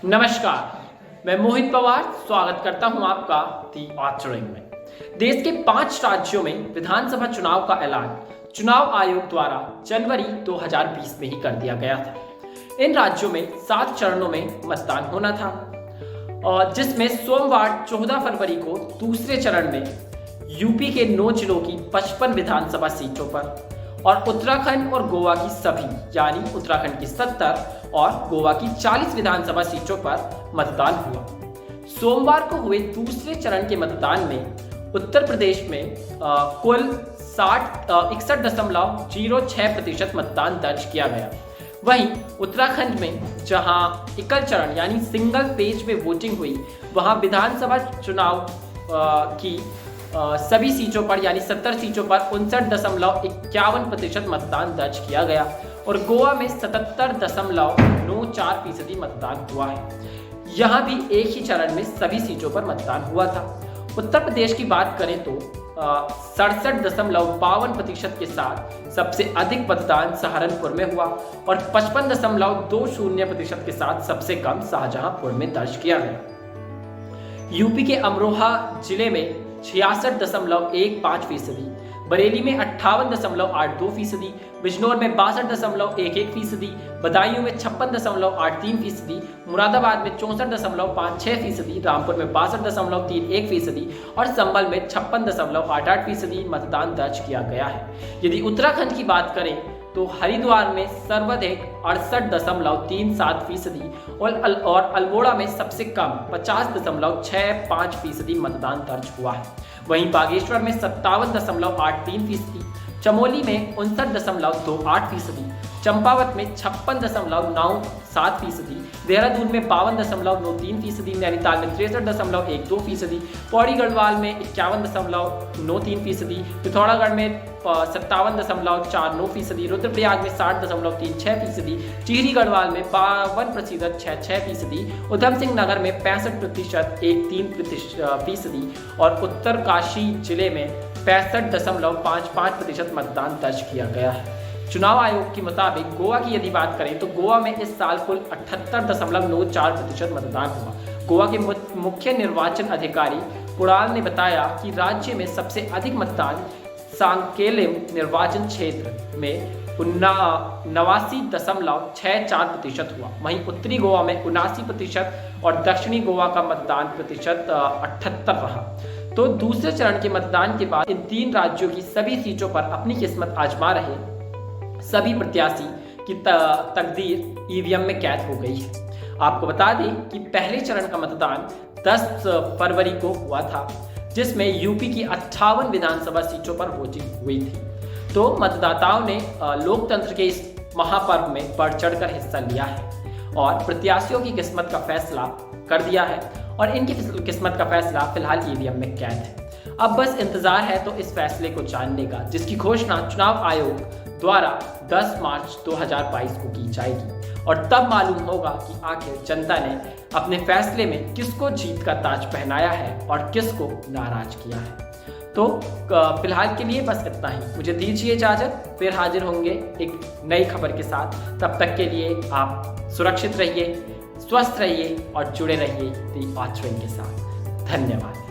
नमस्कार, मैं मोहित पवार स्वागत करता हूं आपका दी आर्चरिंग में। देश के 5 राज्यों में विधानसभा चुनाव का ऐलान चुनाव आयोग द्वारा जनवरी 2020 में ही कर दिया गया था। इन राज्यों में 7 चरणों में मतदान होना था और जिसमें सोमवार 14 फरवरी को दूसरे चरण में यूपी के 9 जिलों की 55 विधानसभा सीटों पर और उत्तराखंड और गोवा की सभी यानी उत्तराखंड की 70 और गोवा की 40 विधानसभा सीटों पर मतदान हुआ। सोमवार को हुए दूसरे चरण के मतदान में उत्तर प्रदेश में कुल 61.06% मतदान दर्ज किया गया। वहीं उत्तराखंड में जहां एकल चरण यानी सिंगल पेज में वोटिंग हुई, वहां विधानसभा चुनाव की सभी सीटों पर यानी 70 सीटों पर 59.51% मतदान दर्ज किया गया और गोवा में 77.94% मतदान हुआ है। यहाँ भी एक ही चरण में सभी सीटों पर मतदान हुआ था। उत्तर प्रदेश की बात करें तो 67.52% के साथ सबसे अधिक मतदान सहारनपुर में हुआ और 55.20% के साथ सबसे कम शाहजहांपुर में दर्ज किया गया। यूपी के अमरोहा जिले में 66.15%, बरेली में 58.82%, बिजनौर में 62.11%, बदायूं में 56.83%, मुरादाबाद में 64.56%, रामपुर में 62.31% और संभल में 56.88% मतदान दर्ज किया गया है। यदि उत्तराखंड की बात करें तो हरिद्वार में सर्वाधिक 68.37% और अल्मोड़ा में सबसे कम 50.65% मतदान दर्ज हुआ है। वहीं बागेश्वर में 57.83%, चमोली में 59.28%, चंपावत में 56.97%, देहरादून में 52.93%, नैनीताल में 63.12%, पौड़ी गढ़वाल में 51.93%, पिथौरागढ़ में 57.49%, रुद्रप्रयाग में 60.36%, टिहरी गढ़वाल में 52.66%, उधम सिंह नगर में 65.13% और उत्तरकाशी जिले में 65.55% मतदान दर्ज किया गया है। चुनाव आयोग के मुताबिक गोवा की यदि बात करें तो गोवा में इस साल कुल 78.94% मतदान हुआ। गोवा के मुख्य निर्वाचन अधिकारी पुराल ने बताया कि राज्य में सबसे अधिक मतदान सांकेलिम निर्वाचन क्षेत्र में 89.64% हुआ। वहीं उत्तरी गोवा में 79% और दक्षिणी गोवा का मतदान प्रतिशत 78 रहा। तो दूसरे चरण के मतदान के बाद इन 3 राज्यों की सभी सीटों पर अपनी किस्मत आजमा रहे सभी प्रत्याशी की तकदीर ईवीएम में कैद हो गई है। आपको बता दें कि पहले चरण का मतदान 10 फरवरी को हुआ था, जिसमें यूपी की 58 विधानसभा सीटों पर वोटिंग हुई थी। तो मतदाताओं ने लोकतंत्र के इस महापर्व में बढ़ चढ़कर हिस्सा लिया है और प्रत्याशियों की किस्मत का फैसला कर दिया है और इनकी किस्मत का फैसला फिलहाल ईवीएम में कैद है। अब बस इंतजार है तो इस फैसले को जानने का, जिसकी घोषणा चुनाव आयोग द्वारा 10 मार्च 2022 को की जाएगी और तब मालूम होगा कि आखिर जनता ने अपने फैसले में किसको जीत का ताज पहनाया है और किसको नाराज किया है। तो फिलहाल के लिए बस इतना ही। मुझे दीजिए इजाजत, फिर हाजिर होंगे एक नई खबर के साथ। तब तक के लिए आप सुरक्षित रहिए, स्वस्थ रहिए और जुड़े रहिए दी आर्चरिंग के साथ। धन्यवाद।